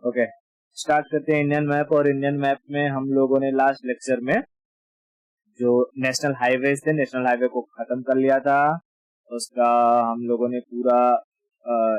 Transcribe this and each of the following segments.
Okay, start करते हैं Indian map. और इंडियन मैप में हम लोगों ने लास्ट लेक्चर में जो नेशनल हाईवेज थे, नेशनल हाईवे को खत्म कर लिया था। उसका हम लोगों ने पूरा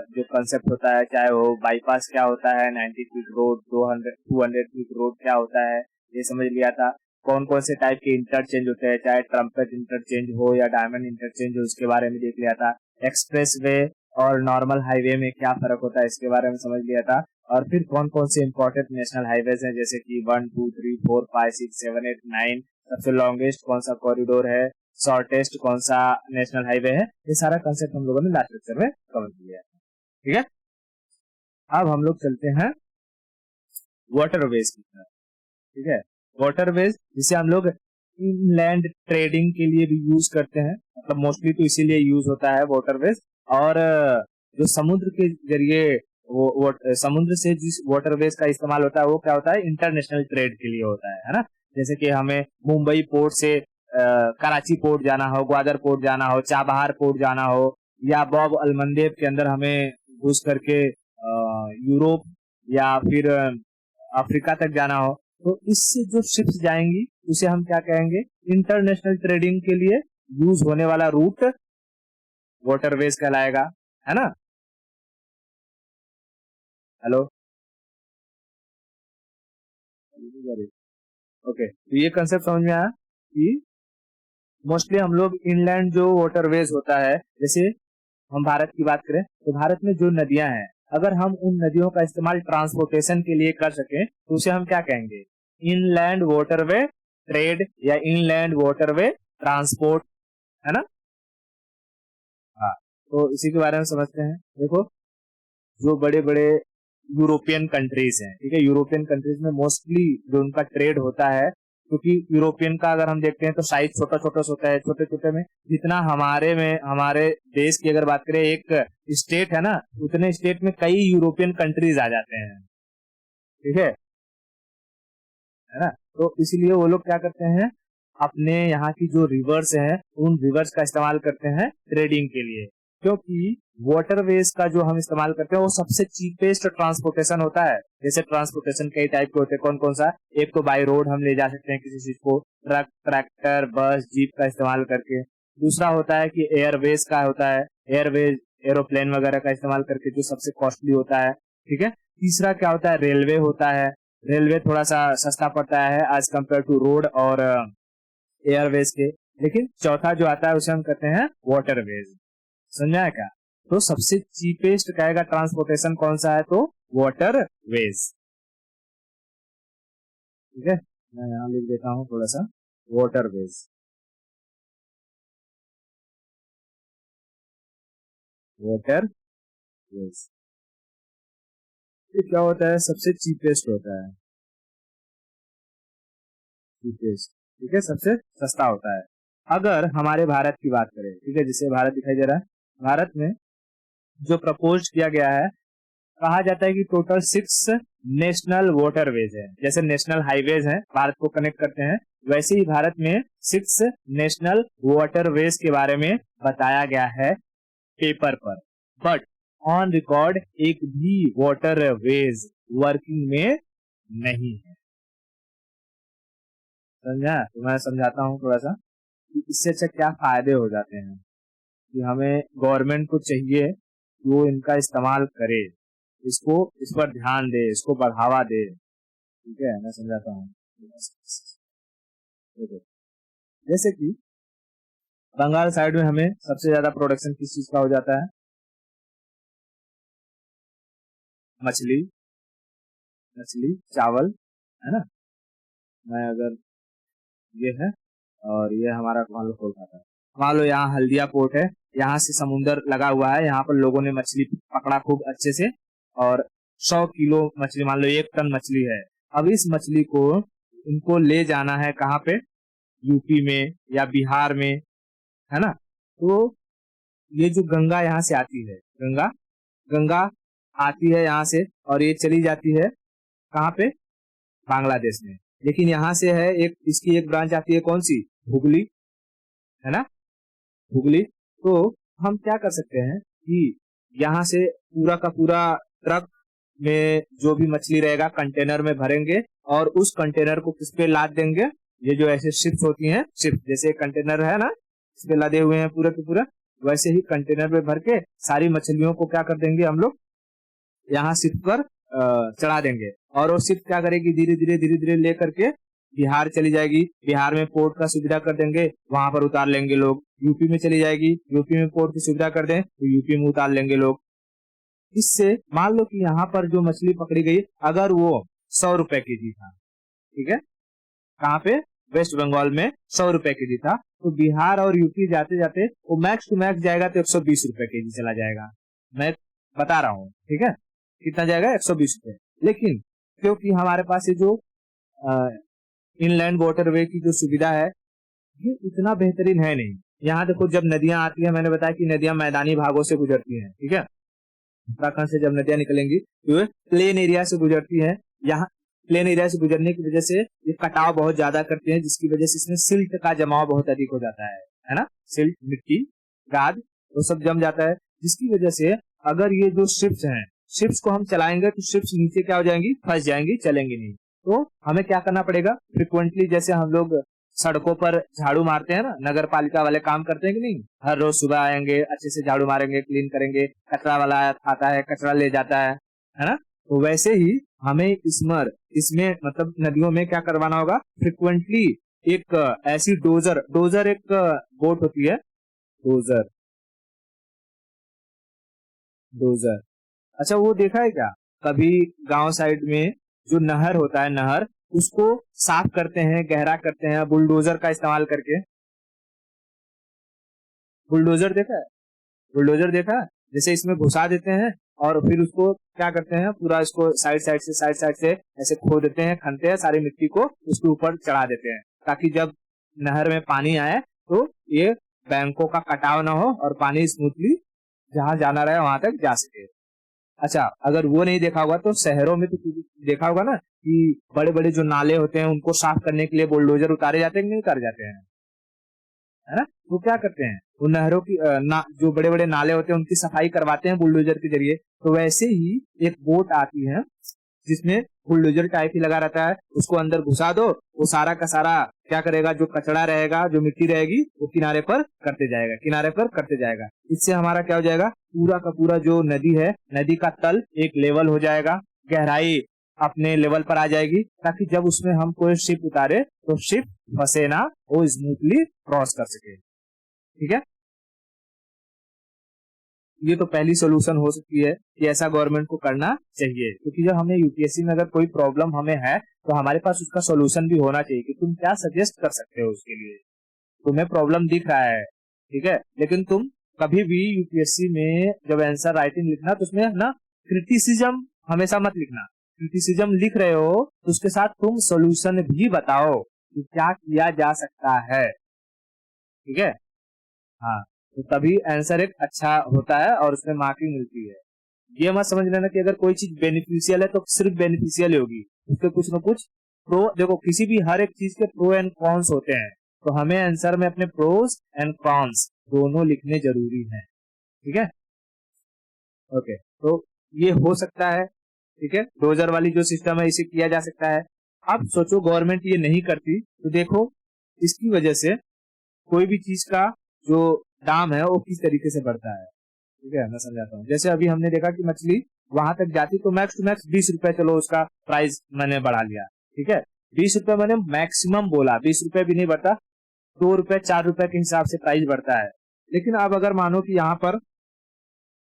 जो कंसेप्ट होता है, चाहे वो बाईपास क्या होता है, 90 फीट रोड, 200 फीट रोड क्या होता है, ये समझ लिया था। कौन कौन से टाइप के इंटरचेंज होते हैं, चाहे ट्रम्पेट इंटरचेंज हो या डायमंड इंटरचेंज हो, उसके बारे में देख लिया था। एक्सप्रेस वे और नॉर्मल हाईवे में क्या फर्क होता है, इसके बारे में समझ लिया था। और फिर कौन कौन से इंपॉर्टेंट नेशनल हाईवेज हैं, जैसे कि 1, 2, 3, 4, 5, 6, 7, 8, 9, सबसे लॉन्गेस्ट कौन सा कॉरिडोर है, शॉर्टेस्ट कौन सा नेशनल हाईवे है, ये सारा कंसेप्ट हम लोगों ने लास्ट लेक्चर में कवर किया है। ठीक है, अब हम लोग चलते हैं वाटरवेज की तरफ। ठीक है, वाटरवेज जिसे हम लोग इनलैंड ट्रेडिंग के लिए भी यूज करते हैं, मतलब मोस्टली तो इसीलिए यूज होता है वाटरवेज। और जो समुद्र के जरिए वो समुद्र से जिस वाटरवेज का इस्तेमाल होता है वो क्या होता है, इंटरनेशनल ट्रेड के लिए होता है ना। जैसे कि हमें मुंबई पोर्ट से कराची पोर्ट जाना हो, ग्वादर पोर्ट जाना हो, चाबहार पोर्ट जाना हो, या बॉब अलमंदेब के अंदर हमें घुस करके यूरोप या फिर अफ्रीका तक जाना हो, तो इससे जो शिप्स जाएंगी उसे हम क्या कहेंगे, इंटरनेशनल ट्रेडिंग के लिए यूज होने वाला रूट वाटरवेज कहलाएगा, है ना। हेलो, ओके, तो ये कंसेप्ट समझ में आया कि मोस्टली हम लोग इनलैंड जो वाटरवेज होता है, जैसे हम भारत की बात करें तो भारत में जो नदियां हैं, अगर हम उन नदियों का इस्तेमाल ट्रांसपोर्टेशन के लिए कर सकें तो उसे हम क्या कहेंगे, इनलैंड वाटरवे ट्रेड या इनलैंड वाटरवे ट्रांसपोर्ट, है ना। हाँ, तो इसी के बारे में समझते हैं। देखो, जो बड़े बड़े यूरोपियन कंट्रीज हैं, ठीक है, यूरोपियन कंट्रीज में मोस्टली जो उनका ट्रेड होता है, क्योंकि यूरोपियन का अगर हम देखते हैं तो साइज छोटा छोटा होता है, छोटे छोटे में जितना हमारे देश की अगर बात करें एक स्टेट है ना, उतने स्टेट में कई यूरोपियन कंट्रीज आ जाते हैं। ठीक है ना। तो इसीलिए वो लोग क्या करते हैं, अपने यहाँ की जो रिवर्स हैं उन रिवर्स का इस्तेमाल करते हैं ट्रेडिंग के लिए, क्योंकि वाटरवेज का जो हम इस्तेमाल करते हैं वो सबसे चीपेस्ट ट्रांसपोर्टेशन होता है। जैसे ट्रांसपोर्टेशन कई टाइप के होते हैं, कौन कौन सा, एक तो बाय रोड हम ले जा सकते हैं किसी चीज को, ट्रक, ट्रैक्टर, बस, जीप का इस्तेमाल करके। दूसरा होता है कि एयरवेज का होता है, एयरवेज एरोप्लेन वगैरह का इस्तेमाल करके, जो सबसे कॉस्टली होता है। ठीक है, तीसरा क्या होता है, रेलवे होता है। रेलवे थोड़ा सा सस्ता पड़ता है एज कम्पेयर टू रोड और एयरवेज के। लेकिन चौथा जो आता है उसे हम कहते हैं वाटरवेज। समझा है क्या। तो सबसे चीपेस्ट कहेगा ट्रांसपोर्टेशन कौन सा है, तो वाटरवेज। ठीक है, मैं यहाँ लिख देता हूँ थोड़ा सा, वाटरवेज, वाटरवेज। ये क्या होता है, सबसे चीपेस्ट होता है, चीपेस्ट। ठीक है, सबसे सस्ता होता है। अगर हमारे भारत की बात करें, ठीक है, जिसे भारत दिखाई दे रहा है, भारत में जो प्रपोज किया गया है, कहा जाता है कि टोटल 6 नेशनल वाटरवेज है। जैसे नेशनल हाईवेज हैं भारत को कनेक्ट करते हैं, वैसे ही भारत में 6 नेशनल वाटरवेज के बारे में बताया गया है पेपर पर। बट ऑन रिकॉर्ड एक भी वाटरवेज वर्किंग में नहीं है। समझा, तो मैं समझाता हूँ थोड़ा सा कि इससे अच्छा क्या फायदे हो जाते हैं, कि हमें गवर्नमेंट को चाहिए कि वो इनका इस्तेमाल करे, इसको, इस पर ध्यान दे, इसको बढ़ावा दे। ठीक है, मैं समझाता हूँ। जैसे कि बंगाल साइड में हमें सबसे ज्यादा प्रोडक्शन किस चीज का हो जाता है, मछली, मछली, चावल, है ना। मैं अगर ये है और ये हमारा मान लो कोलकाता है, मान लो यहाँ हल्दिया पोर्ट है, यहाँ से समुंदर लगा हुआ है, यहाँ पर लोगों ने मछली पकड़ा खूब अच्छे से, और 100 किलो मछली, मान लो 1 टन मछली है। अब इस मछली को इनको ले जाना है कहाँ पे, यूपी में या बिहार में, है ना। तो ये जो गंगा यहाँ से आती है, गंगा गंगा आती है यहाँ से, और ये चली जाती है कहाँ पे, बांग्लादेश में। लेकिन यहाँ से है एक, इसकी एक ब्रांच आती है, कौन सी, हुगली, है ना, हुगली। तो हम क्या कर सकते हैं कि यहाँ से पूरा का पूरा ट्रक में जो भी मछली रहेगा कंटेनर में भरेंगे और उस कंटेनर को किस पे लाद देंगे, ये जो ऐसे शिप्स होती हैं, शिप जैसे कंटेनर है ना, इस पे लदे हुए हैं पूरे के पूरा, वैसे ही कंटेनर में भर के सारी मछलियों को क्या कर देंगे हम लोग, यहाँ शिप पर चढ़ा देंगे। और वो शिप क्या करेगी, धीरे धीरे ले करके बिहार चली जाएगी, बिहार में पोर्ट का सुविधा कर देंगे, वहां पर उतार लेंगे लोग। यूपी में चली जाएगी, यूपी में पोर्ट की सुविधा कर दें तो यूपी में उतार लेंगे लोग। इससे मान लो कि यहाँ पर जो मछली पकड़ी गई, अगर वो 100 रुपए केजी था, ठीक है, कहाँ पे, वेस्ट बंगाल में 100 रुपए केजी था, तो बिहार और यूपी जाते जाते वो मैक्स टू मैक्स जाएगा तो 120 रुपए केजी चला जाएगा। मैं बता रहा हूँ, ठीक है, कितना जाएगा, 120 रुपए। लेकिन क्योंकि हमारे पास ये जो इनलैंड वाटरवे की जो सुविधा है ये इतना बेहतरीन है नहीं। यहाँ देखो जब नदियां आती है, मैंने बताया कि नदियां मैदानी भागों से गुजरती हैं, ठीक है, उत्तराखंड से जब नदियां निकलेंगी तो प्लेन एरिया से गुजरती हैं। यहाँ प्लेन एरिया से गुजरने की वजह से ये कटाव बहुत ज्यादा करते हैं, जिसकी वजह से इसमें सिल्ट का जमाव बहुत अधिक हो जाता है ना, सिल्ट, मिट्टी, गाद, वो सब जम जाता है, जिसकी वजह से अगर ये जो शिप्स हैं, शिप्स को हम चलाएंगे तो शिप्स नीचे क्या हो जाएंगी, फंस जाएंगी, चलेंगी नहीं। तो हमें क्या करना पड़ेगा, फ्रिक्वेंटली, जैसे हम लोग सड़कों पर झाड़ू मारते हैं ना, नगर पालिका वाले काम करते हैं कि नहीं, हर रोज सुबह आएंगे, अच्छे से झाड़ू मारेंगे, क्लीन करेंगे, कचरा वाला आता है, कचरा ले जाता है ना। तो वैसे ही हमें इसमें मतलब नदियों में क्या करवाना होगा, फ्रिक्वेंटली एक ऐसी डोजर एक बोट होती है, डोजर, अच्छा वो देखा है क्या कभी, गांव साइड में जो नहर होता है, नहर, उसको साफ करते हैं, गहरा करते हैं बुलडोजर का इस्तेमाल करके। बुलडोजर देखा है, बुलडोजर देखा है, जैसे इसमें घुसा देते हैं और फिर उसको क्या करते हैं, पूरा इसको साइड से ऐसे खो देते हैं, खनते हैं, सारी मिट्टी को उसके ऊपर चढ़ा देते हैं, ताकि जब नहर में पानी आए तो ये बैंकों का कटाव ना हो और पानी स्मूथली जहां जाना रहे वहां तक जा सके। अच्छा, अगर वो नहीं देखा होगा तो शहरों में तो देखा होगा ना कि बड़े बड़े जो नाले होते हैं उनको साफ करने के लिए बुलडोजर उतारे जाते हैं कि नहीं उतारे जाते हैं, है ना। वो क्या करते हैं, वो नहरों की जो बड़े बड़े नाले होते हैं उनकी सफाई करवाते हैं बुलडोजर के जरिए। तो वैसे ही एक बोट आती है जिसमें बुलडोजर टाइप ही लगा रहता है, उसको अंदर घुसा दो, वो सारा का सारा क्या करेगा, जो कचरा रहेगा, जो मिट्टी रहेगी, वो किनारे पर करते जाएगा। इससे हमारा क्या हो जाएगा, पूरा का पूरा जो नदी है, नदी का तल एक लेवल हो जाएगा, गहराई अपने लेवल पर आ जाएगी, ताकि जब उसमें हम कोई शिप उतारे तो शिप फंसे ना, वो स्मूथली क्रॉस कर सके, ठीक है। ये तो पहली सोल्यूशन हो सकती है कि ऐसा गवर्नमेंट को करना चाहिए, क्योंकि जब हमें यूपीएससी में अगर कोई प्रॉब्लम हमें है तो हमारे पास उसका सोल्यूशन भी होना चाहिए कि तुम क्या सजेस्ट कर सकते हो उसके लिए। तुम्हें प्रॉब्लम दिख रहा है, ठीक है, लेकिन तुम कभी भी यूपीएससी में जब आंसर राइटिंग लिखना तो उसमें ना क्रिटिसिज्म हमेशा मत लिखना। क्रिटिसिज्म लिख रहे हो तो उसके साथ तुम सोल्यूशन भी बताओ कि क्या किया जा सकता है, ठीक है। हाँ, तो तभी आंसर एक अच्छा होता है और उसमें मार्किंग मिलती है। ये मत समझ लेना कि अगर कोई चीज बेनिफिशियल है तो सिर्फ बेनिफिशियल ही होगी, उसके कुछ न कुछ प्रो, देखो किसी भी हर एक चीज के प्रो एंड कॉन्स होते हैं, तो हमें आंसर में अपने प्रोस एंड कॉन्स दोनों लिखने जरूरी हैं, ठीक है। ओके, तो ये हो सकता है, ठीक है, डोजर वाली जो सिस्टम है इसे किया जा सकता है। अब सोचो गवर्नमेंट ये नहीं करती तो देखो इसकी वजह से कोई भी चीज का जो दाम है वो किस तरीके से बढ़ता है, ठीक है, मैं समझाता हूँ। जैसे अभी हमने देखा कि मछली वहां तक जाती तो मैक्स टू मैक्स 20 रुपए, चलो उसका प्राइस मैंने बढ़ा लिया, ठीक है, 20 रुपए मैंने मैक्सिमम बोला, 20 रुपए भी नहीं बढ़ता, 2 रुपए 4 रुपए के हिसाब से प्राइस बढ़ता है। लेकिन अब अगर मानो कि यहाँ पर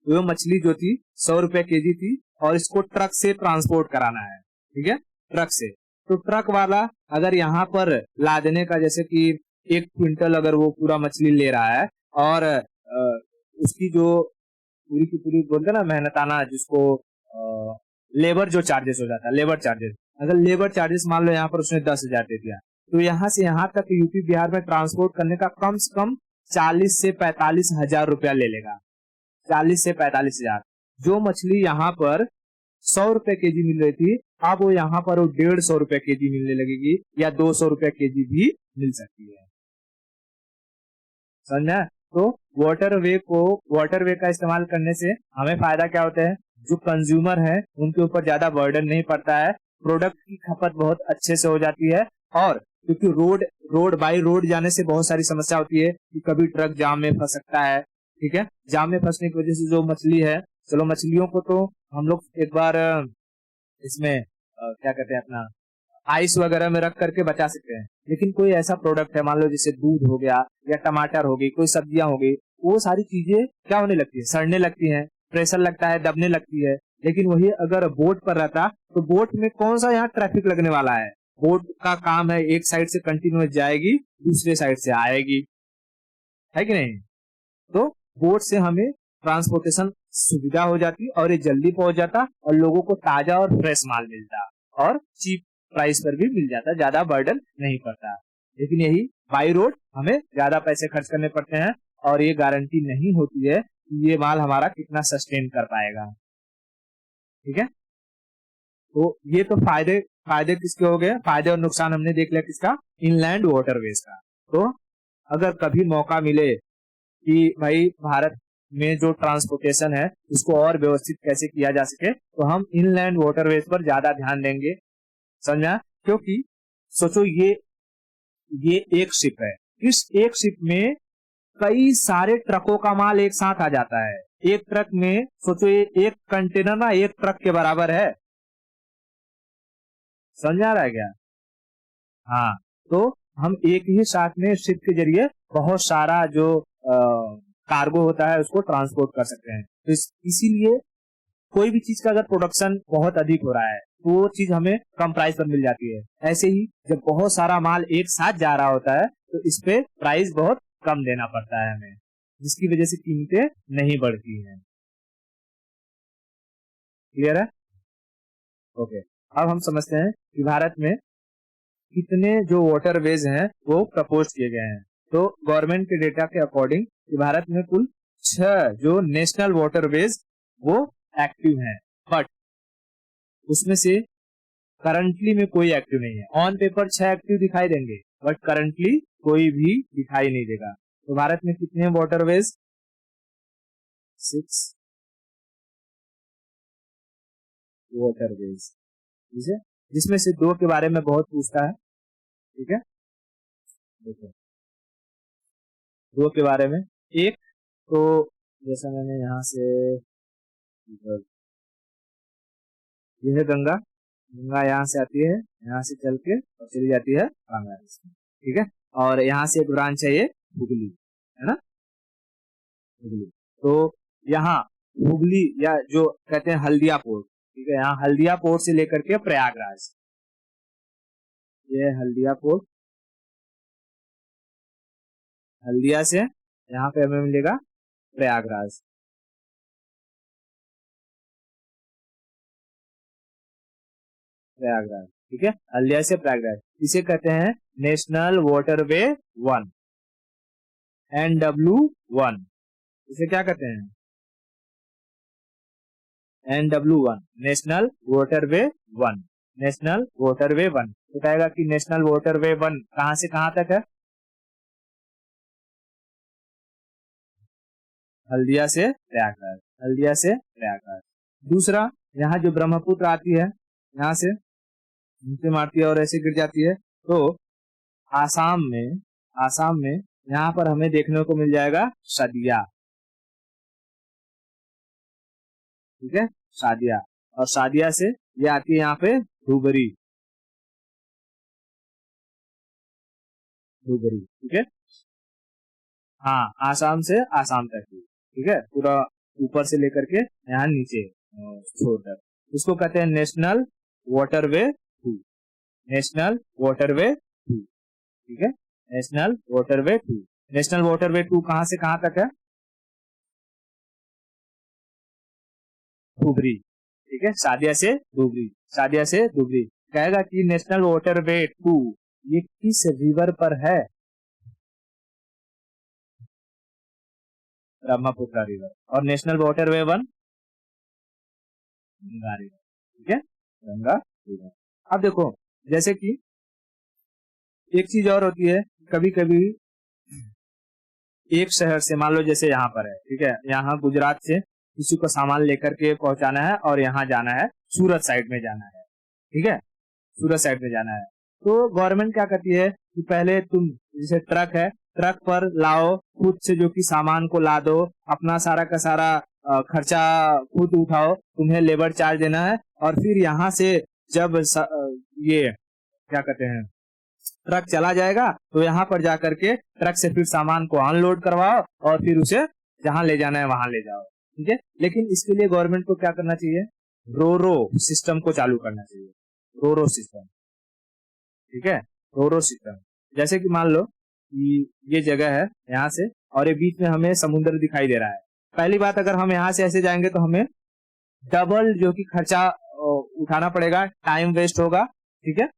वो मछली जो थी 100 रुपए केजी थी और इसको ट्रक से ट्रांसपोर्ट कराना है, ठीक है, ट्रक से, तो ट्रक वाला अगर यहाँ पर लादने का, जैसे कि 1 क्विंटल अगर वो पूरा मछली ले रहा है और उसकी जो पूरी की पूरी बोलते ना मेहनताना, जिसको लेबर जो चार्जेस हो जाता है, लेबर चार्जेस, अगर लेबर चार्जेस मान लो यहाँ पर उसने 10,000 दे दिया, तो यहाँ से यहाँ तक यूपी बिहार में ट्रांसपोर्ट करने का कम से कम 40 से 45 हजार रुपया ले लेगा, 40 से 45 हजार। जो मछली यहाँ पर 100 रुपए केजी मिल रही थी, अब वो यहाँ पर वो 150 रुपए केजी मिलने लगेगी या 200 रुपए केजी भी मिल सकती है, समझा। तो वाटरवे का इस्तेमाल करने से हमें फायदा क्या होता है, जो कंज्यूमर है उनके ऊपर ज्यादा बर्डन नहीं पड़ता है, प्रोडक्ट की खपत बहुत अच्छे से हो जाती है। और क्योंकि रोड रोड बाई रोड जाने से बहुत सारी समस्या होती है कि कभी ट्रक जाम में फंस सकता है, ठीक है। जाम में फंसने की वजह से जो मछली है, चलो मछलियों को तो हम लोग एक बार इसमें क्या कहते हैं अपना आइस वगैरह में रख करके बचा सकते हैं, लेकिन कोई ऐसा प्रोडक्ट है मान लो जैसे दूध हो गया या टमाटर हो गई, कोई सब्जियां हो गई, वो सारी चीजें क्या होने लगती है, सड़ने लगती हैं, प्रेशर लगता है, दबने लगती है। लेकिन वही अगर बोट पर रहता तो बोट में कौन सा यहाँ ट्रैफिक लगने वाला है, बोट का काम है एक साइड से कंटिन्यूस जाएगी दूसरे साइड से आएगी, है कि नहीं। तो बोट से हमें ट्रांसपोर्टेशन सुविधा हो जाती और ये जल्दी पहुंच जाता और लोगों को ताजा और फ्रेश माल मिलता और चीप प्राइस पर भी मिल जाता, ज्यादा बर्डन नहीं पड़ता। लेकिन यही बाई रोड हमें ज्यादा पैसे खर्च करने पड़ते हैं और ये गारंटी नहीं होती है कि ये माल हमारा कितना सस्टेन कर पाएगा, ठीक है। तो ये तो फायदे फायदे किसके हो गए, फायदे और नुकसान हमने देख लिया किसका, इनलैंड वाटरवेज का। तो अगर कभी मौका मिले कि भाई भारत में जो ट्रांसपोर्टेशन है उसको और व्यवस्थित कैसे किया जा सके, तो हम इनलैंड वाटरवेज पर ज्यादा ध्यान देंगे, समझा। क्योंकि सोचो ये एक शिप है, इस एक शिप में कई सारे ट्रकों का माल एक साथ आ जाता है। एक ट्रक में सोचो ये एक कंटेनर ना एक ट्रक के बराबर है, समझ आ रहा है क्या। हाँ, तो हम एक ही साथ में शिप के जरिए बहुत सारा जो कार्गो होता है उसको ट्रांसपोर्ट कर सकते हैं। तो इसीलिए कोई भी चीज का अगर प्रोडक्शन बहुत अधिक हो रहा है तो वो चीज हमें कम प्राइस पर मिल जाती है। ऐसे ही जब बहुत सारा माल एक साथ जा रहा होता है तो इस पे प्राइस बहुत कम देना पड़ता है हमें, जिसकी वजह से कीमतें नहीं बढ़ती हैं। क्लियर है, ओके। अब हम समझते हैं कि भारत में कितने जो वाटरवेज हैं वो प्रपोज किए गए हैं। तो गवर्नमेंट के डेटा के अकॉर्डिंग भारत में कुल 6 जो नेशनल वाटरवेज वो एक्टिव हैं, बट उसमें से करंटली में कोई एक्टिव नहीं है। ऑन पेपर 6 एक्टिव दिखाई देंगे बट करंटली कोई भी दिखाई नहीं देगा। तो भारत में कितने वाटरवेज, 6 वाटरवेज, ठीक है, जिसमें से 2 के बारे में बहुत पूछता है, ठीक है। देखो 2 के बारे में, एक तो जैसा मैंने यहाँ से, यह है गंगा, गंगा यहाँ से आती है, यहाँ से चल के और चली जाती है बांग्लादेश में, ठीक है। और यहाँ से एक ब्रांच है ये हुगली, है ना, हुगली। तो यहाँ हुगली या जो कहते हैं हल्दिया पोर्ट, ठीक है, यहाँ हल्दिया पोर्ट से लेकर के प्रयागराज, ये हल्दिया पोर्ट, हल्दिया से यहाँ पे हमें मिलेगा प्रयागराज, प्रयागराज, ठीक है, हल्दिया से प्रयागराज। इसे कहते हैं नेशनल वाटरवे 1, NW1। इसे क्या कहते हैं, NW1, national waterway 1, national waterway 1। तो कहेगा कि नेशनल वाटरवे 1 कहां से कहां तक है, हल्दिया से प्रयागराज, हल्दिया से प्रयागराज। दूसरा, यहाँ जो ब्रह्मपुत्र आती है, यहाँ से नीचे मारती है और ऐसे गिर जाती है, तो आसाम में, आसाम में यहाँ पर हमें देखने को मिल जाएगा सदिया, ठीक है, सादिया। और सादिया से ये आती है यहाँ पे धुबरी, धुबरी, ठीक है। हाँ, आसाम से आसाम तक ही, ठीक है, पूरा ऊपर से लेकर के यहाँ नीचे छोड़कर, इसको कहते हैं नेशनल वाटरवे 2, नेशनल वाटरवे 2, ठीक है, नेशनल वाटरवे 2। नेशनल वाटरवे 2 कहां से कहां तक है, धुबरी, ठीक है, सादिया से धुबरी, सादिया से धुबरी। कहेगा कि नेशनल वाटरवे 2 ये किस रिवर पर है, ब्रह्मपुत्र रिवर। और नेशनल वाटरवे 1 गंगा रिवर, ठीक है, गंगा रिवर। अब देखो जैसे कि एक चीज और होती है, कभी कभी एक शहर से मान लो जैसे यहाँ पर है, ठीक है, यहाँ गुजरात से किसी को सामान लेकर के पहुंचाना है और यहाँ जाना है, सूरत साइड में जाना है, ठीक है, सूरत साइड में जाना है। तो गवर्नमेंट क्या करती है कि पहले तुम जैसे ट्रक है, ट्रक पर लाओ, खुद से जो कि सामान को ला दो, अपना सारा का सारा खर्चा खुद उठाओ, तुम्हें लेबर चार्ज देना है, और फिर यहाँ से जब ये क्या कहते हैं ट्रक चला जाएगा तो यहाँ पर जाकर के ट्रक से फिर सामान को अनलोड करवाओ और फिर उसे जहां ले जाना है वहां ले जाओ, ठीक है। लेकिन इसके लिए गवर्नमेंट को क्या करना चाहिए, रोरो सिस्टम को चालू करना चाहिए, रोरो सिस्टम, ठीक है, रोरो सिस्टम। जैसे कि मान लो कि ये जगह है यहाँ से और ये बीच में हमें समुद्र दिखाई दे रहा है। पहली बात, अगर हम यहाँ से ऐसे जाएंगे तो हमें डबल जो कि खर्चा उठाना पड़ेगा, टाइम वेस्ट होगा, ठीक है,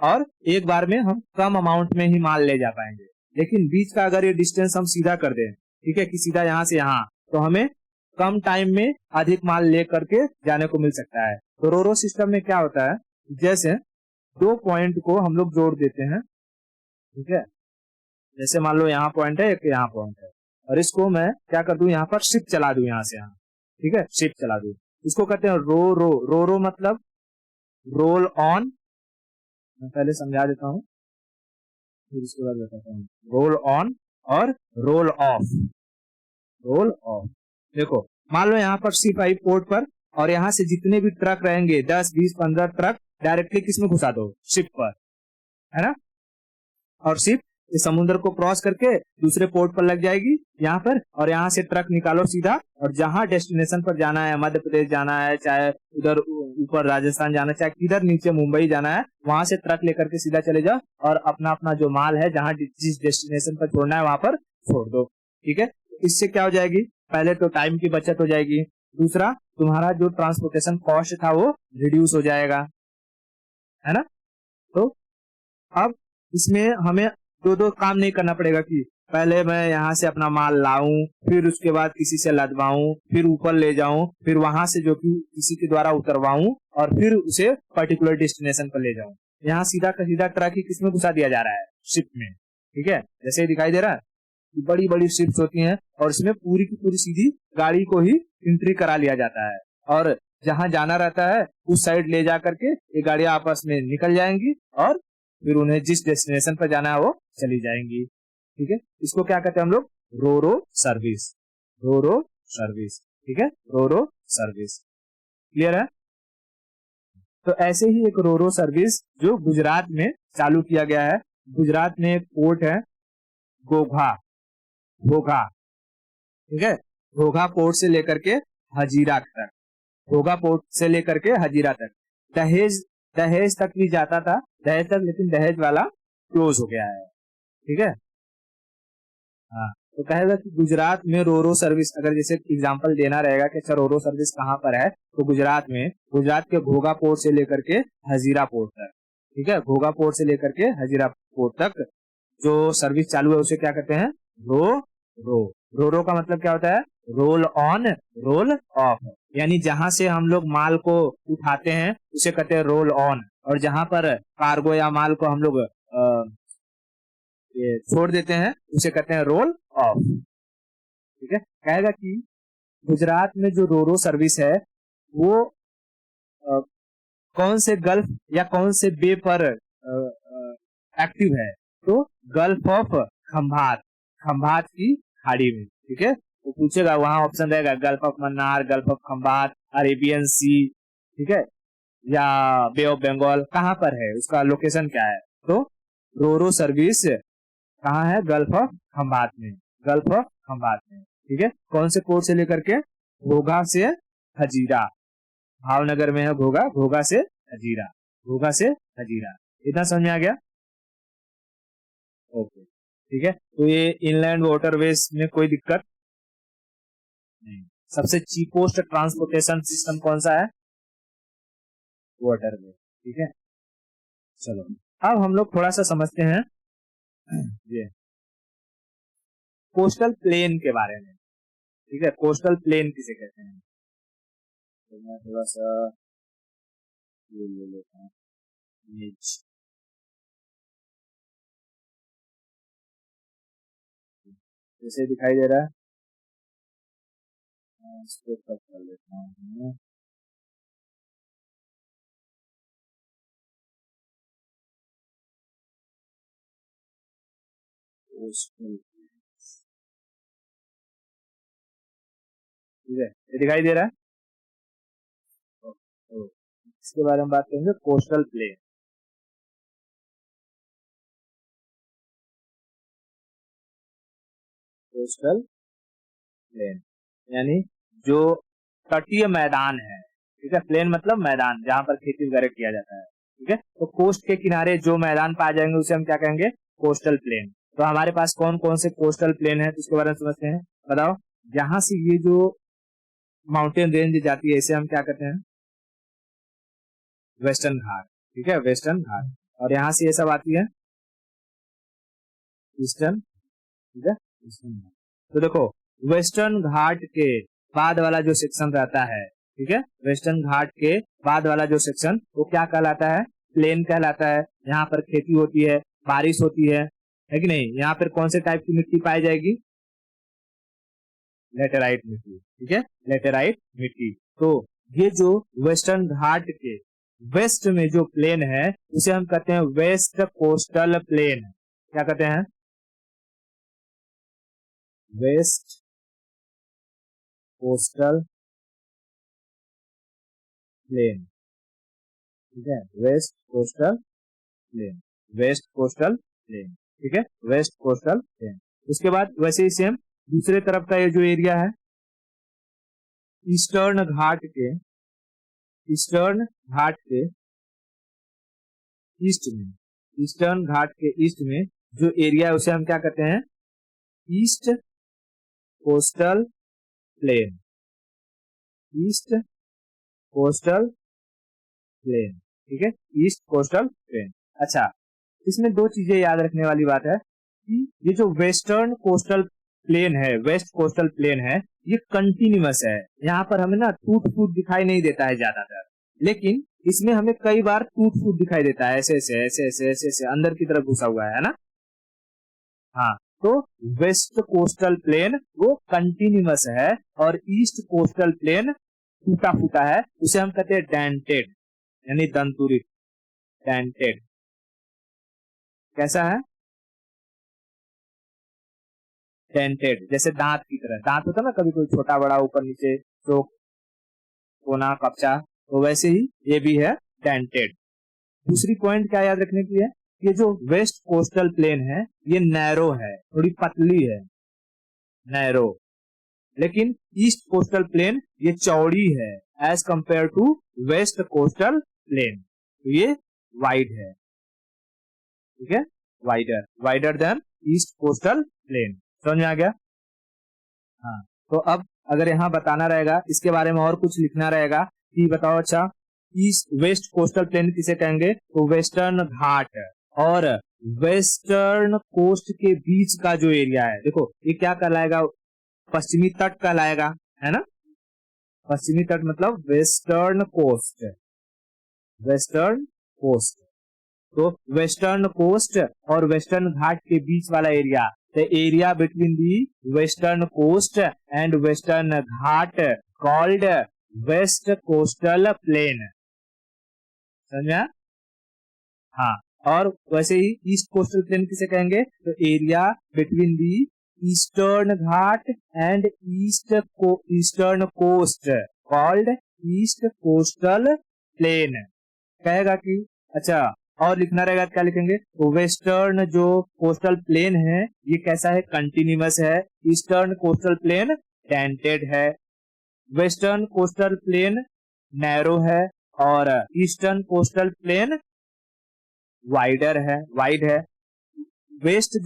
और एक बार में हम कम अमाउंट में ही माल ले जा पाएंगे। लेकिन बीच का अगर ये डिस्टेंस हम सीधा कर दें, ठीक है, कि सीधा यहाँ से यहाँ, तो हमें कम टाइम में अधिक माल ले करके जाने को मिल सकता है। तो रोरो सिस्टम में क्या होता है, जैसे दो पॉइंट को हम लोग जोड़ देते हैं, ठीक है, जैसे मान लो यहाँ पॉइंट है, एक यहाँ पॉइंट है, और इसको मैं क्या कर दूं, यहाँ पर शिप चला दूं, यहाँ से यहाँ, ठीक है, शिप चला दूं। इसको कहते हैं रो रो। रो रो मतलब रोल ऑन, मैं पहले समझा देता हूँ फिर इसके बाद बताता हूँ। रोल ऑन और रोल ऑफ। रोल ऑफ, देखो मान लो यहाँ पर शिप आई पोर्ट पर, और यहाँ से जितने भी ट्रक रहेंगे 10, 20, 15 ट्रक डायरेक्टली किसमें घुसा दो, शिप पर, है ना, और शिप इस समुद्र को क्रॉस करके दूसरे पोर्ट पर लग जाएगी यहाँ पर, और यहाँ से ट्रक निकालो सीधा, और जहां डेस्टिनेशन पर जाना है, मध्य प्रदेश जाना है, चाहे उधर ऊपर राजस्थान जाना है, चाहे किधर नीचे मुंबई जाना है, वहां से ट्रक लेकर के सीधा चले जाओ और अपना अपना जो माल है जहां जिस डेस्टिनेशन पर छोड़ना है वहां पर छोड़ दो, ठीक है। इससे क्या हो जाएगी, पहले तो टाइम की बचत हो जाएगी, दूसरा तुम्हारा जो ट्रांसपोर्टेशन कॉस्ट था वो रिड्यूस हो जाएगा, है ना। तो अब इसमें हमें दो दो काम नहीं करना पड़ेगा कि पहले मैं यहाँ से अपना माल लाऊं, फिर उसके बाद किसी से लदवाऊं, फिर ऊपर ले जाऊं, फिर वहां से जो कि किसी के द्वारा उतरवाऊं, और फिर उसे पर्टिकुलर डेस्टिनेशन पर ले जाऊं। यहाँ सीधा का सीधा ट्रक ही किसमें घुसा दिया जा रहा है, शिप में, ठीक है। जैसे ही दिखाई दे रहा है, बड़ी बड़ी शिप्स होती हैं और इसमें पूरी की पूरी सीधी गाड़ी को ही एंट्री करा लिया जाता है, और जहां जाना रहता है उस साइड ले जा करके ये गाड़ियां आपस में निकल जाएंगी और फिर उन्हें जिस डेस्टिनेशन पर जाना है वो चली जाएंगी, ठीक है। इसको क्या कहते हैं हम लोग, रोरो सर्विस। रोरो सर्विस, ठीक है, रोरो सर्विस, क्लियर है। तो ऐसे ही एक रोरो सर्विस जो गुजरात में चालू किया गया है। गुजरात में एक पोर्ट है घोघा, घोघा, ठीक है, घोघा पोर्ट से लेकर के हजीरा तक, घोघा पोर्ट से लेकर के हजीरा तक, दहेज दहेज तक भी जाता था, दहेज तक, लेकिन दहेज वाला क्लोज हो गया है, ठीक है। हाँ, तो कहेगा कि गुजरात में रोरो सर्विस, अगर जैसे एग्जांपल देना रहेगा कि अच्छा रोरो सर्विस कहाँ पर है, तो गुजरात में, गुजरात के घोघा पोर्ट से लेकर के हजीरा पोर्ट तक, ठीक है, घोघा पोर्ट से लेकर के हजीरा पोर्ट तक जो सर्विस चालू है उसे क्या कहते हैं, रो रो। रो रो का मतलब क्या होता है, रोल ऑन रोल ऑफ, यानी जहां से हम लोग माल को उठाते हैं उसे कहते हैं रोल ऑन, और जहां पर कार्गो या माल को हम लोग ये छोड़ देते हैं उसे कहते हैं रोल ऑफ, ठीक है। कहेगा कि गुजरात में जो रोरो सर्विस है वो अ, कौन से गल्फ या कौन से बे पर एक्टिव है, तो गल्फ ऑफ खंभात, खंभात की खाड़ी में, ठीक है। वो पूछेगा, वहां ऑप्शन रहेगा gulf of Mannar, gulf of Khambhat, Arabian sea, ठीक है, या बे ऑफ बंगाल, कहाँ पर है, उसका लोकेशन क्या है। तो रोरो सर्विस कहाँ है, गल्फ ऑफ खंभात में, गल्फ ऑफ खंभात में, ठीक है। कौन से पोर्ट से लेकर के, घोघा से हजीरा, भावनगर में है घोघा, घोघा से हजीरा, घोघा से हजीरा। इतना समझ में आ गया, ओके, ठीक है। तो ये इनलैंड वाटरवेज में कोई दिक्कत नहीं। सबसे चीपेस्ट ट्रांसपोर्टेशन सिस्टम कौन सा है, वाटरवे, ठीक है। चलो अब हम लोग थोड़ा सा समझते हैं ये कोस्टल प्लेन के बारे में, ठीक है। कोस्टल प्लेन किसे कहते हैं, तो मैं थोड़ा सा ये ले लेता हूँ इमेज, जैसे दिखाई दे रहा है, इसको कट कर लेता हूँ। कोस्टल, ठीक है, ये दिखाई दे रहा है। तो इसके बारे में बात करेंगे, कोस्टल प्लेन। कोस्टल प्लेन यानी जो तटीय मैदान है, ठीक है। प्लेन मतलब मैदान जहां पर खेती वगैरह किया जाता है, ठीक है। तो कोस्ट के किनारे जो मैदान पाए जाएंगे उसे हम क्या कहेंगे, कोस्टल प्लेन। तो हमारे पास कौन कौन से कोस्टल प्लेन है, तो इसके बारे में समझते हैं। बताओ, यहाँ से ये जो माउंटेन रेंज जाती है इसे हम क्या कहते हैं, वेस्टर्न घाट, ठीक है, वेस्टर्न घाट। और यहाँ से ये सब आती है ईस्टर्न, ठीक है, ईस्टर्न घाट। तो देखो, वेस्टर्न घाट के बाद वाला जो सेक्शन रहता है, ठीक है, वेस्टर्न घाट के बाद वाला जो सेक्शन वो क्या कहलाता है, प्लेन कहलाता है। यहाँ पर खेती होती है, बारिश होती है कि नहीं। यहाँ पर कौन से टाइप की मिट्टी पाई जाएगी, लेटेराइट मिट्टी, ठीक है, लेटेराइट मिट्टी। तो ये जो वेस्टर्न घाट के वेस्ट में जो प्लेन है उसे हम कहते हैं वेस्ट कोस्टल प्लेन। क्या कहते हैं, वेस्ट कोस्टल प्लेन, ठीक है, west coastal plain, west coastal plain, ठीक है, वेस्ट कोस्टल प्लेन। उसके बाद वैसे ही सेम दूसरे तरफ का ये जो एरिया है, ईस्टर्न घाट के, ईस्टर्न घाट के ईस्ट में, ईस्टर्न घाट के ईस्ट में जो एरिया है उसे हम क्या कहते हैं, east coastal plane, east coastal plain, ठीक है, ईस्ट कोस्टल प्लेन। अच्छा, इसमें दो चीजें याद रखने वाली बात है कि ये जो वेस्टर्न कोस्टल प्लेन है, वेस्ट कोस्टल प्लेन है, ये कंटिन्यूअस है। यहाँ पर हमें ना टूट फूट दिखाई नहीं देता है ज्यादातर, लेकिन इसमें हमें कई बार टूट फूट दिखाई देता है, ऐसे ऐसे ऐसे ऐसे ऐसे ऐसे अंदर की तरफ घुसा हुआ है ना। हाँ, तो वेस्ट कोस्टल प्लेन वो कंटिन्यूअस है और ईस्ट कोस्टल प्लेन टूटा फूटा है, उसे हम कहते हैं डेंटेड, यानी दंतुरित, डेंटेड। कैसा है, डेंटेड, जैसे दांत की तरह, दांत होता है ना कभी कोई छोटा बड़ा ऊपर नीचे, तो कोना कपचा, तो वैसे ही ये भी है डेंटेड। दूसरी पॉइंट क्या याद रखने की है, ये जो वेस्ट कोस्टल प्लेन है ये नैरो है, थोड़ी पतली है, नैरो। लेकिन ईस्ट कोस्टल प्लेन ये चौड़ी है as compare to west coastal plain, तो ये वाइड है, ठीक है, wider, wider than east coastal plain. समझ में आ गया। हाँ, तो अब अगर यहाँ बताना रहेगा इसके बारे में और कुछ लिखना रहेगा कि बताओ, अच्छा ईस्ट वेस्ट कोस्टल प्लेन किसे कहेंगे, तो वेस्टर्न घाट और वेस्टर्न कोस्ट के बीच का जो एरिया है, देखो ये क्या कहलाएगा, पश्चिमी तट कहलाएगा, है ना। पश्चिमी तट मतलब वेस्टर्न कोस्ट, वेस्टर्न कोस्ट। तो वेस्टर्न कोस्ट और वेस्टर्न घाट के बीच वाला area, the area between the western coast and western Ghat called west coastal plain. समझा। हाँ, और वैसे ही ईस्ट कोस्टल प्लेन किसे कहेंगे, तो area between the eastern Ghat and eastern coast called east coastal plain कहेगा कि। अच्छा, और लिखना रहेगा, क्या लिखेंगे, तो वेस्टर्न जो कोस्टल प्लेन है ये कैसा है, कंटिन्यूअस है, ईस्टर्न कोस्टल प्लेन डेंटेड है, वेस्टर्न कोस्टल प्लेन नैरो है और ईस्टर्न कोस्टल प्लेन वाइडर है, वाइड है। वेस्ट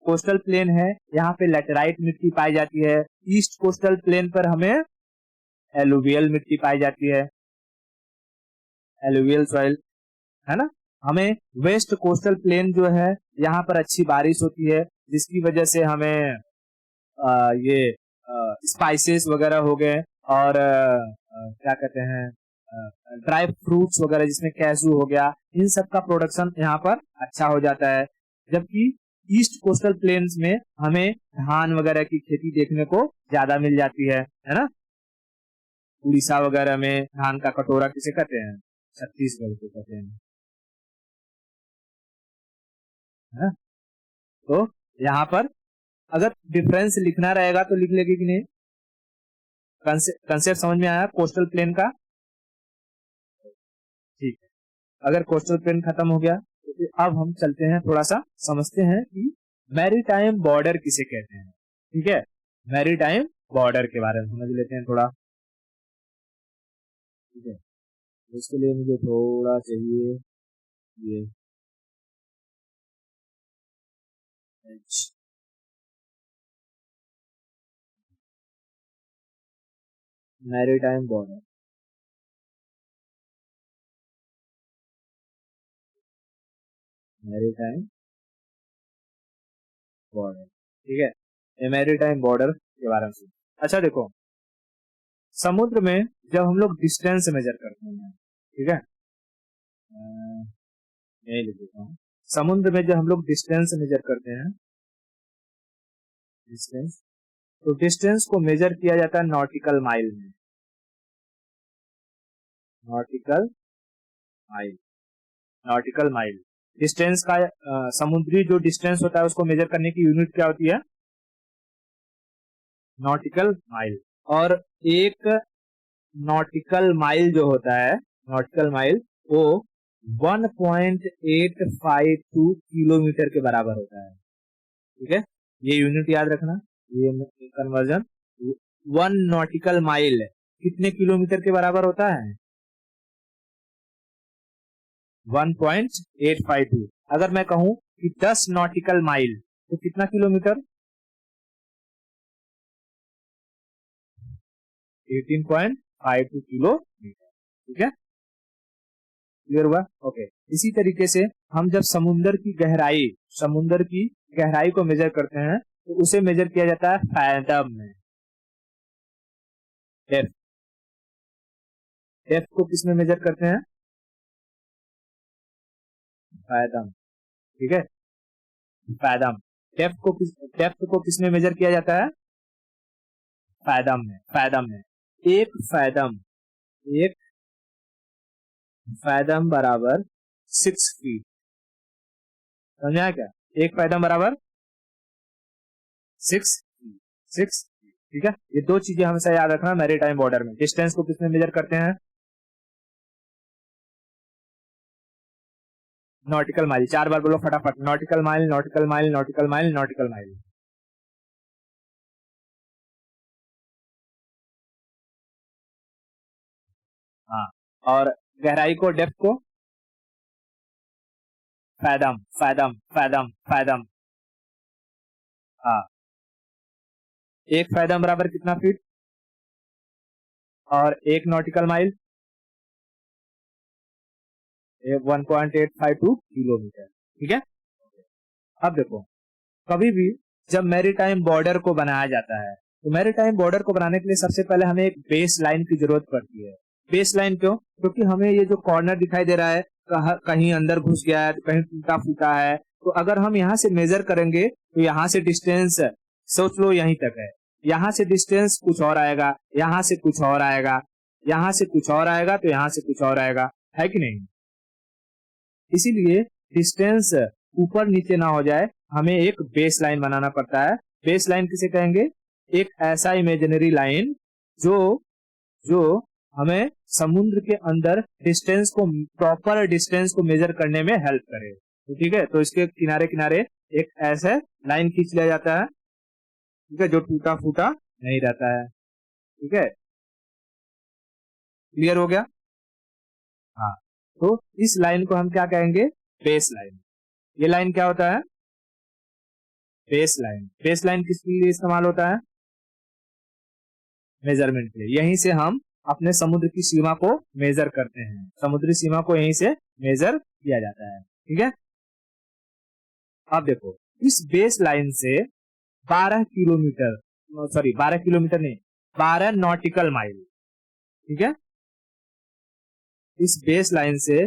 कोस्टल प्लेन है, यहाँ पे लेटेराइट मिट्टी पाई जाती है, ईस्ट कोस्टल प्लेन पर हमें एलुवियल मिट्टी पाई जाती है, एलुवियल सॉइल, है ना। हमें वेस्ट कोस्टल प्लेन जो है यहाँ पर अच्छी बारिश होती है, जिसकी वजह से हमें ये स्पाइसेस वगैरह हो गए और क्या कहते हैं, ड्राई फ्रूट्स वगैरह जिसमें कैशू हो गया, इन सब का प्रोडक्शन यहाँ पर अच्छा हो जाता है। जबकि ईस्ट कोस्टल प्लेन्स में हमें धान वगैरह की खेती देखने को ज्यादा मिल जाती है ना। उड़ीसा वगैरह में धान का कटोरा किसे कहते हैं? छत्तीसगढ़ को कहते हैं, है ना। तो यहाँ पर अगर डिफरेंस लिखना रहेगा तो लिख लेगी कि नहीं? कंसेप्ट समझ में आया कोस्टल प्लेन का? ठीक है, अगर कोस्टल प्लेन खत्म हो गया तो फिर अब हम चलते हैं, थोड़ा सा समझते हैं कि मैरीटाइम बॉर्डर किसे कहते हैं। ठीक है, मैरीटाइम बॉर्डर के बारे में समझ लेते हैं थोड़ा। ठीक है, इसके लिए मुझे थोड़ा चाहिए ये मैरीटाइम बॉर्डर। मैरीटाइम बॉर्डर, ठीक है, ये मैरीटाइम बॉर्डर के बारे में। अच्छा देखो, समुद्र में जब हम लोग डिस्टेंस मेजर करते हैं, ठीक है, यही लिख देता हूँ। समुद्र में जब हम लोग डिस्टेंस मेजर करते हैं, डिस्टेंस, तो डिस्टेंस को मेजर किया जाता है नॉटिकल माइल में। Nautical mile, nautical mile distance का समुद्री जो डिस्टेंस होता है उसको मेजर करने की यूनिट क्या होती है? Nautical mile. और एक नॉटिकल माइल जो होता है, नॉटिकल माइल, वो 1.852 किलोमीटर के बराबर होता है। ठीक है, ये यूनिट याद रखना, ये कन्वर्जन। 1 नॉटिकल माइल कितने किलोमीटर के बराबर होता है? 1.852। अगर मैं कहूं कि 10 नॉटिकल माइल तो कितना किलोमीटर? 18.52 किलोमीटर। ठीक है, क्लियर हुआ? ओके। इसी तरीके से हम जब समुद्र की गहराई को मेजर करते हैं तो उसे मेजर किया जाता है फैथम में। डेप्थ, डेप्थ को किस में मेजर करते हैं? फैथम। ठीक है, फैथम। डेप्थ को किस में मेजर किया जाता है? फैथम में। फैथम में एक फैथम बराबर 6 फीट। समझा क्या? एक फैथम बराबर 6 फीट। ठीक है, ये दो चीजें हमेशा याद रखना मैरीटाइम बॉर्डर में। डिस्टेंस को किसमें मेजर करते हैं? Nautical mile. 4 बार बोलो फटाफट, nautical mile, nautical mile, nautical mile, nautical mile. हाँ, और गहराई को, डेप्थ को फैथम, फैथम, फैथम, फैथम। हाँ, एक फैथम बराबर कितना फीट? और एक नॉटिकल माइल 1.852 किलोमीटर। ठीक है, अब देखो, कभी भी जब मैरीटाइम बॉर्डर को बनाया जाता है तो मैरीटाइम बॉर्डर को बनाने के लिए सबसे पहले हमें एक बेस लाइन की जरूरत पड़ती है। बेस लाइन क्यों? क्योंकि हमें ये जो कॉर्नर दिखाई दे रहा है कहीं अंदर घुस गया है, कहीं टूटा फूटा है, तो अगर हम यहाँ से मेजर करेंगे तो यहाँ से डिस्टेंस सोच लो यहीं तक है, यहाँ से डिस्टेंस कुछ और आएगा, यहाँ से कुछ और आएगा, यहाँ से कुछ और आएगा, तो यहाँ से कुछ और आएगा, है कि नहीं? इसीलिए डिस्टेंस ऊपर नीचे ना हो जाए, हमें एक बेस लाइन बनाना पड़ता है। बेस लाइन किसे कहेंगे? एक ऐसा इमेजिनरी लाइन जो जो हमें समुद्र के अंदर डिस्टेंस को, प्रॉपर डिस्टेंस को मेजर करने में हेल्प करे। तो ठीक है, तो इसके किनारे किनारे एक ऐसे लाइन खींच लिया जाता है, ठीक है, जो टूटा फूटा नहीं रहता है। ठीक है, क्लियर हो गया? हाँ, तो इस लाइन को हम क्या कहेंगे? Base line. ये लाइन क्या होता है? Base line. बेस लाइन किस लिए इस्तेमाल होता है? मेजरमेंट के लिए। यहीं से हम अपने समुद्र की सीमा को मेजर करते हैं, समुद्री सीमा को यहीं से मेजर किया जाता है। ठीक है, अब देखो, इस बेस लाइन से 12 किलोमीटर, सॉरी 12 किलोमीटर नहीं, 12 नॉटिकल माइल, ठीक है, इस बेस लाइन से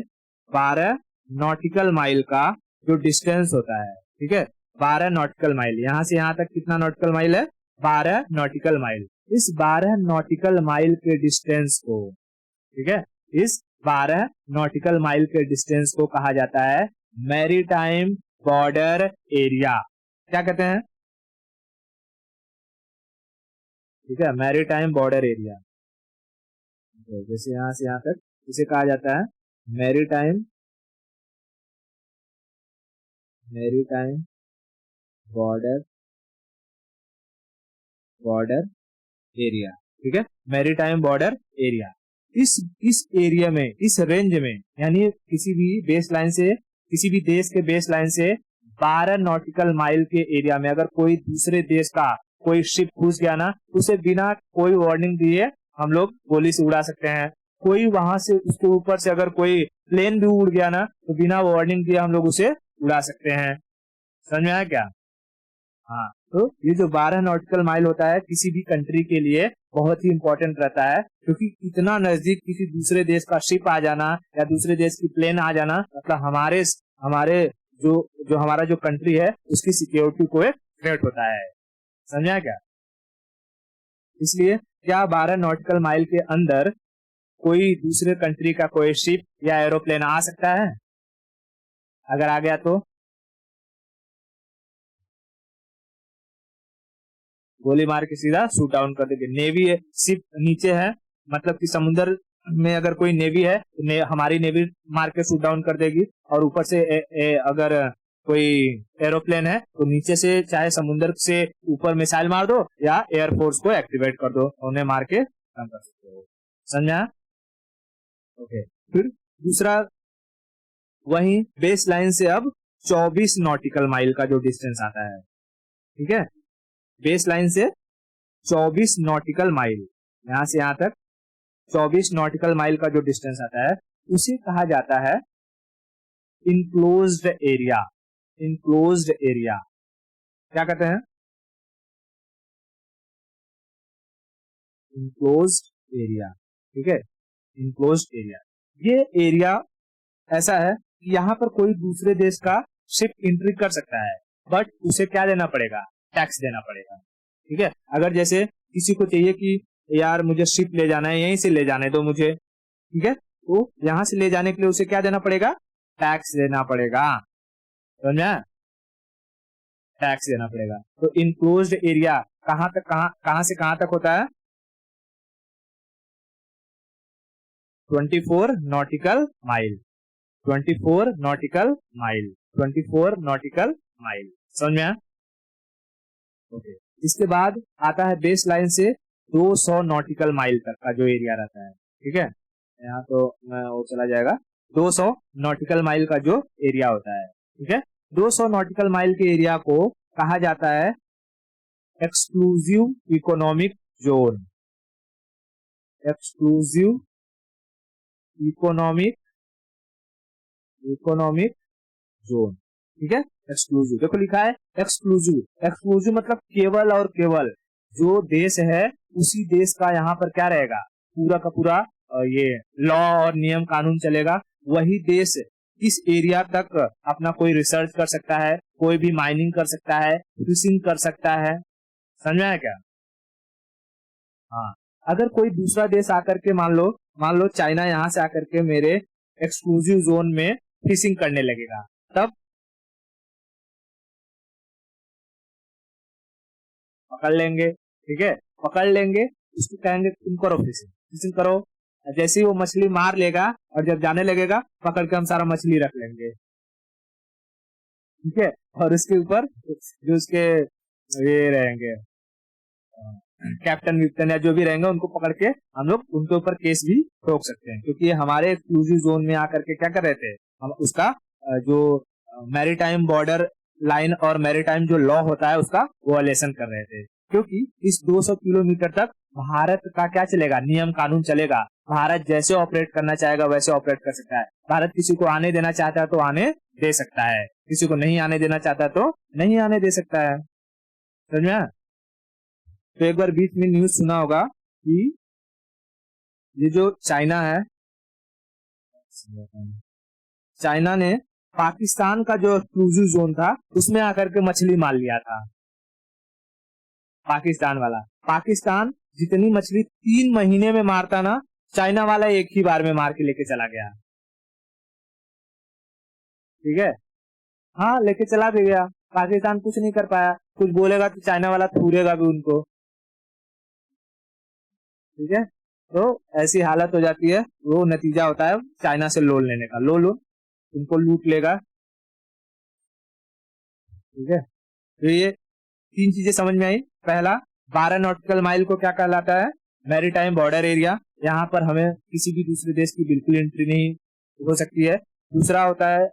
12 नॉटिकल माइल का जो डिस्टेंस होता है, ठीक है, 12 नॉटिकल माइल। यहाँ से यहाँ तक कितना नॉटिकल माइल है? 12 नॉटिकल माइल। इस 12 नॉटिकल माइल के डिस्टेंस को, ठीक है, इस 12 नॉटिकल माइल के डिस्टेंस को कहा जाता है मैरीटाइम बॉर्डर एरिया। क्या कहते हैं? ठीक है, मैरीटाइम बॉर्डर एरिया। जैसे यहां से यहां तक इसे कहा जाता है मैरीटाइम बॉर्डर एरिया। ठीक है, मैरीटाइम बॉर्डर एरिया। इस एरिया में, इस रेंज में, यानी किसी भी बेस लाइन से, किसी भी देश के बेस लाइन से 12 नॉटिकल माइल के एरिया में अगर कोई दूसरे देश का कोई शिप घुस गया ना, उसे बिना कोई वार्निंग दिए हम लोग गोली से उड़ा सकते हैं। कोई वहां से उसके ऊपर से अगर कोई प्लेन भी उड़ गया ना, तो बिना वार्निंग दिए हम लोग उसे उड़ा सकते हैं। समझ में आया क्या? हाँ, तो ये जो 12 नॉटिकल माइल होता है किसी भी कंट्री के लिए बहुत ही इंपॉर्टेंट रहता है, क्योंकि इतना नजदीक किसी दूसरे देश का शिप आ जाना या दूसरे देश की प्लेन आ जाना, मतलब हमारे जो हमारा जो कंट्री है उसकी सिक्योरिटी को एक थ्रेट होता है। समझा क्या? इसलिए क्या 12 नॉटिकल माइल के अंदर कोई दूसरे कंट्री का कोई शिप या एरोप्लेन आ सकता है? अगर आ गया तो गोली मार के सीधा शूट डाउन कर देंगे। नेवी शिप नीचे है, मतलब कि समुद्र में अगर कोई नेवी है तो हमारी नेवी मार के शूट डाउन कर देगी, और ऊपर से अगर कोई एरोप्लेन है तो नीचे से चाहे समुद्र से ऊपर मिसाइल मार दो या एयरफोर्स को एक्टिवेट कर दो, उन्हें मार के खत्म कर सकते हो। समझा? ओके, फिर दूसरा, वही बेस लाइन से अब 24 नॉटिकल माइल का जो डिस्टेंस आता है, ठीक है, बेस लाइन से 24 नॉटिकल माइल, यहां से यहां तक 24 नॉटिकल माइल का जो डिस्टेंस आता है उसे कहा जाता है इनक्लोज्ड एरिया। इनक्लोज्ड एरिया क्या कहते हैं? इनक्लोज्ड एरिया, ठीक है, इनक्लोज्ड एरिया। ये एरिया ऐसा है कि यहाँ पर कोई दूसरे देश का शिप एंट्री कर सकता है, बट उसे क्या देना पड़ेगा? टैक्स देना पड़ेगा। ठीक है, अगर जैसे किसी को चाहिए कि यार मुझे शिप ले जाना है, यहीं से ले जाने दो मुझे, ठीक है, तो यहाँ से ले जाने के लिए उसे क्या देना पड़ेगा? टैक्स देना पड़ेगा। समझा? टैक्स देना पड़ेगा। तो इनक्लोज्ड एरिया कहां से कहां तक होता है? 24 nautical mile. 24 nautical mile. 24 nautical mile. समझ में आया? ओके, इसके बाद आता है बेस लाइन से 200 नॉटिकल माइल तक का जो एरिया रहता है। ठीक है, यहाँ तो वो चला जाएगा। 200 नॉटिकल माइल का जो एरिया होता है, ठीक है, 200 नॉटिकल माइल के एरिया को कहा जाता है exclusive economic zone. Exclusive economic zone, ठीक है, एक्सक्लूसिव। देखो लिखा है एक्सक्लूसिव। एक्सक्लूसिव मतलब केवल और केवल जो देश है उसी देश का यहाँ पर क्या रहेगा? पूरा का पूरा ये लॉ और नियम कानून चलेगा। वही देश इस एरिया तक अपना कोई रिसर्च कर सकता है, कोई भी माइनिंग कर सकता है, फिशिंग कर सकता है। समझा है क्या? हाँ, अगर कोई दूसरा देश आकर के मान लो चाइना यहाँ से आकर के मेरे एक्सक्लूसिव जोन में फिशिंग करने लगेगा, तब पकड़ लेंगे। ठीक है, पकड़ लेंगे, उसको कहेंगे तुम करो फिशिंग, फिशिंग करो। जैसे ही वो मछली मार लेगा और जब जाने लगेगा, पकड़ के हम सारा मछली रख लेंगे। ठीक है, और उसके ऊपर जो उसके ये रहेंगे कैप्टन विप्टन या जो भी रहेंगे उनको पकड़ के हम लोग उनके ऊपर केस भी ठोक सकते हैं, क्योंकि ये हमारे एक्सक्लूसिव जोन में आकर के क्या कर रहे थे, हम उसका जो मैरीटाइम बॉर्डर लाइन और मैरीटाइम जो लॉ होता है उसका वॉयलेशन कर रहे थे। क्योंकि इस 200 किलोमीटर तक भारत का क्या चलेगा? नियम कानून चलेगा। भारत जैसे ऑपरेट करना चाहेगा वैसे ऑपरेट कर सकता है। भारत किसी को आने देना चाहता है तो आने दे सकता है, किसी को नहीं आने देना चाहता तो नहीं आने दे सकता है। समझ में? तो एक बार बीच में न्यूज सुना होगा कि ये जो चाइना है, चाइना ने पाकिस्तान का जो एक्सक्लूसिव जोन था उसमें आकर के मछली मार लिया था पाकिस्तान वाला। पाकिस्तान जितनी मछली 3 महीने में मारता ना, चाइना वाला एक ही बार में मार के लेके चला गया। ठीक है, हाँ लेके चला भी गया, पाकिस्तान कुछ नहीं कर पाया। कुछ बोलेगा तो चाइना वाला थूरेगा भी उनको। ठीक है, तो ऐसी हालत हो जाती है, वो नतीजा होता है चाइना से लोन लेने का। लो उनको लूट लेगा। ठीक है, तो ये 3 चीजें समझ में आई। पहला, 12 नॉटिकल माइल को क्या कहलाता है? Maritime border area. यहाँ पर हमें किसी भी दूसरे देश की बिल्कुल एंट्री नहीं हो सकती है। दूसरा होता है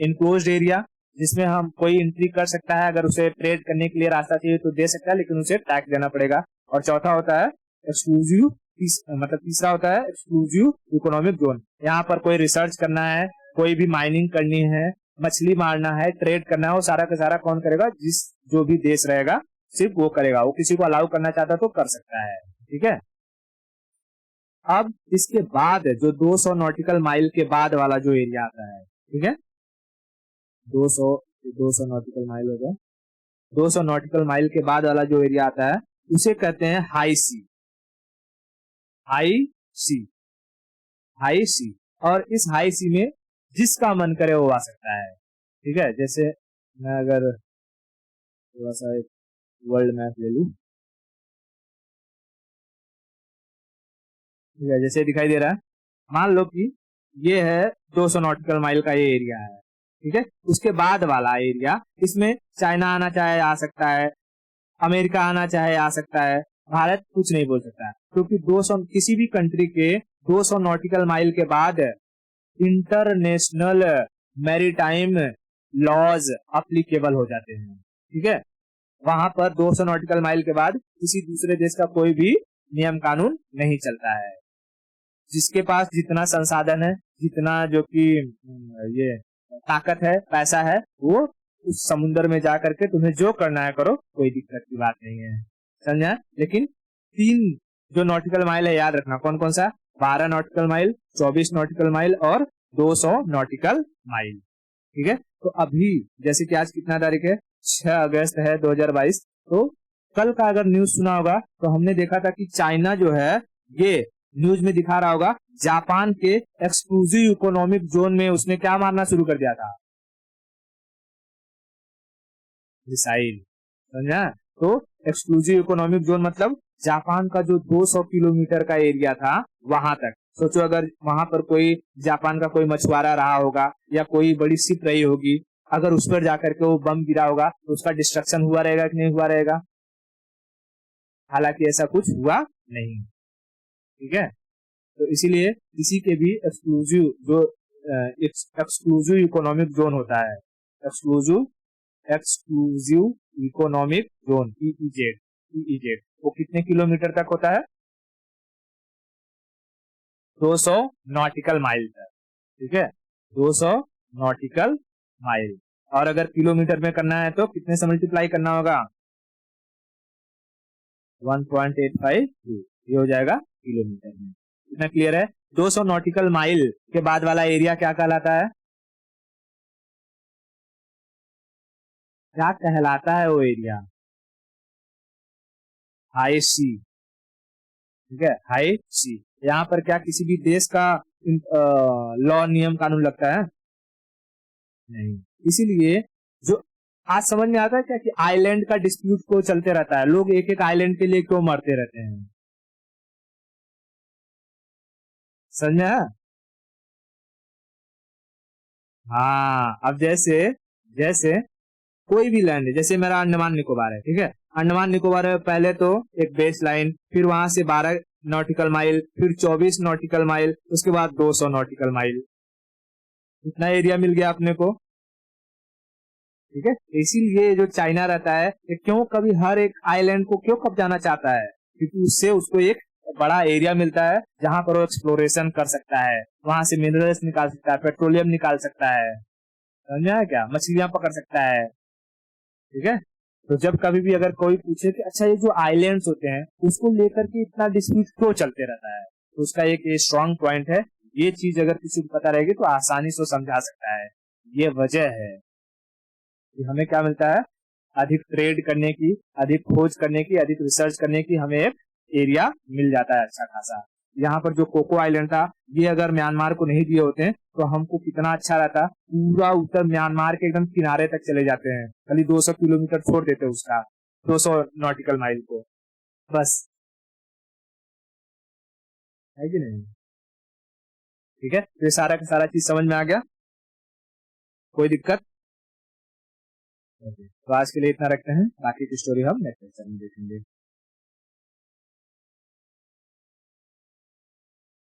इनक्लोज्ड एरिया, जिसमें हम कोई एंट्री कर सकता है, अगर उसे ट्रेड करने के लिए रास्ता चाहिए तो दे सकता है, लेकिन उसे टैक्स देना पड़ेगा। और चौथा होता है एक्सक्लूसिव, मतलब तीसरा होता है एक्सक्लूसिव इकोनॉमिक जोन। यहाँ पर कोई रिसर्च करना है, कोई भी माइनिंग करनी है, मछली मारना है, ट्रेड करना है, वो सारा का सारा कौन करेगा? जो भी देश रहेगा सिर्फ वो करेगा। वो किसी को अलाउ करना चाहता तो कर सकता है। ठीक है, अब इसके बाद जो 200 नॉटिकल माइल के बाद वाला जो एरिया आता है, ठीक है, 200 नॉटिकल माइल हो गया, 200 नॉटिकल माइल के बाद वाला जो एरिया आता है उसे कहते हैं हाई सी। हाई सी, हाई सी। और इस हाई सी में जिसका मन करे वो आ सकता है। ठीक है, जैसे मैं अगर थोड़ा सा एक वर्ल्ड मैप ले लूं, ठीक है, जैसे दिखाई दे रहा है, मान लो कि ये है 200 नॉटिकल माइल का ये एरिया है। ठीक है, उसके बाद वाला एरिया, इसमें चाइना आना चाहे आ सकता है, अमेरिका आना चाहे आ सकता है, भारत कुछ नहीं बोल सकता है, क्योंकि 200 किसी भी कंट्री के 200 नॉटिकल माइल के बाद इंटरनेशनल मैरीटाइम लॉज अप्लीकेबल हो जाते हैं। ठीक है, वहां पर 200 नॉटिकल माइल के बाद किसी दूसरे देश का कोई भी नियम कानून नहीं चलता है। जिसके पास जितना संसाधन है, जितना जो कि ये ताकत है, पैसा है, वो उस समुद्र में जा करके तुम्हें जो करना है करो, कोई दिक्कत की बात नहीं है। समझा? लेकिन 3 जो नॉटिकल माइल है याद रखना, कौन कौन सा? 12 नॉटिकल माइल, 24 नॉटिकल माइल और 200 नॉटिकल माइल। ठीक है, तो अभी जैसे कि आज कितना तारीख है? 6 अगस्त है 2022। तो कल का अगर न्यूज सुना होगा तो हमने देखा था कि चाइना जो है, ये न्यूज में दिखा रहा होगा, जापान के एक्सक्लूसिव इकोनॉमिक जोन में उसने क्या मारना शुरू कर दिया था? मिसाइल। समझा? तो एक्सक्लूसिव इकोनॉमिक जोन मतलब जापान का जो 200 किलोमीटर का एरिया था वहां तक। सोचो अगर वहां पर कोई जापान का कोई मछुआरा रहा होगा या कोई बड़ी शिप रही होगी, अगर उस पर जाकर के वो बम गिरा होगा तो उसका डिस्ट्रक्शन हुआ रहेगा कि नहीं हुआ रहेगा? हालांकि ऐसा कुछ हुआ नहीं। ठीक है, तो इसीलिए किसी के भी एक्सक्लूसिव जो एक्सक्लूसिव इकोनॉमिक जोन होता है, एक्सक्लूसिव इकोनॉमिक जोन ईईजेड, वो कितने किलोमीटर तक होता है? 200 नॉटिकल माइल तक। ठीक है, 200 नॉटिकल माइल। और अगर किलोमीटर में करना है तो कितने से मल्टीप्लाई करना होगा? 1.852, ये हो जाएगा किलोमीटर में। इतना क्लियर है? 200 नॉटिकल माइल के बाद वाला एरिया क्या कहलाता है? क्या कहलाता है वो एरिया? हाई सी। ठीक है, हाई सी। यहाँ पर क्या किसी भी देश का लॉ नियम कानून लगता है? नहीं। इसीलिए जो आज समझ में आता है क्या कि आइलैंड का डिस्प्यूट को चलते रहता है, लोग एक एक आइलैंड के लिए क्यों मरते रहते हैं? समझा? हाँ, अब जैसे जैसे कोई भी लैंड है, जैसे मेरा अंडमान निकोबार है। ठीक है, अंडमान निकोबार है, पहले तो एक बेस लाइन, फिर वहां से 12 नॉटिकल माइल, फिर 24 नॉटिकल माइल, उसके बाद 200 नॉटिकल माइल। इतना एरिया मिल गया अपने को। ठीक है, इसीलिए जो चाइना रहता है ये क्यों कभी हर एक आइलैंड को क्यों कब्जाना चाहता है? क्योंकि उससे उसको एक बड़ा एरिया मिलता है जहां पर वो एक्सप्लोरेशन कर सकता है, वहां से मिनरल्स निकाल सकता है, पेट्रोलियम निकाल सकता है, समझा है क्या, मछलियां पकड़ सकता है। ठीक है, तो जब कभी भी अगर कोई पूछे कि अच्छा ये जो आइलैंड्स होते हैं उसको लेकर के इतना डिस्प्यूट क्यों चलते रहता है, तो उसका एक ये स्ट्रॉन्ग पॉइंट है, ये चीज अगर किसी को पता रहेगी तो आसानी से समझा सकता है। ये वजह है कि हमें क्या मिलता है, अधिक ट्रेड करने की, अधिक खोज करने की, अधिक रिसर्च करने की हमें एक एरिया मिल जाता है अच्छा खासा। यहाँ पर जो कोको आइलैंड था, ये अगर म्यांमार को नहीं दिए होते तो हमको कितना अच्छा रहता, पूरा उत्तर म्यांमार के एकदम किनारे तक चले जाते हैं, खाली 200 किलोमीटर छोड़ देते उसका, 200 नॉटिकल माइल को, बस। है कि नहीं? ठीक है, तो ये सारा का सारा चीज समझ में आ गया, कोई दिक्कत? तो आज के लिए इतना रखते हैं, बाकी की स्टोरी हम नेक्स्ट लेक्चर में देखेंगे।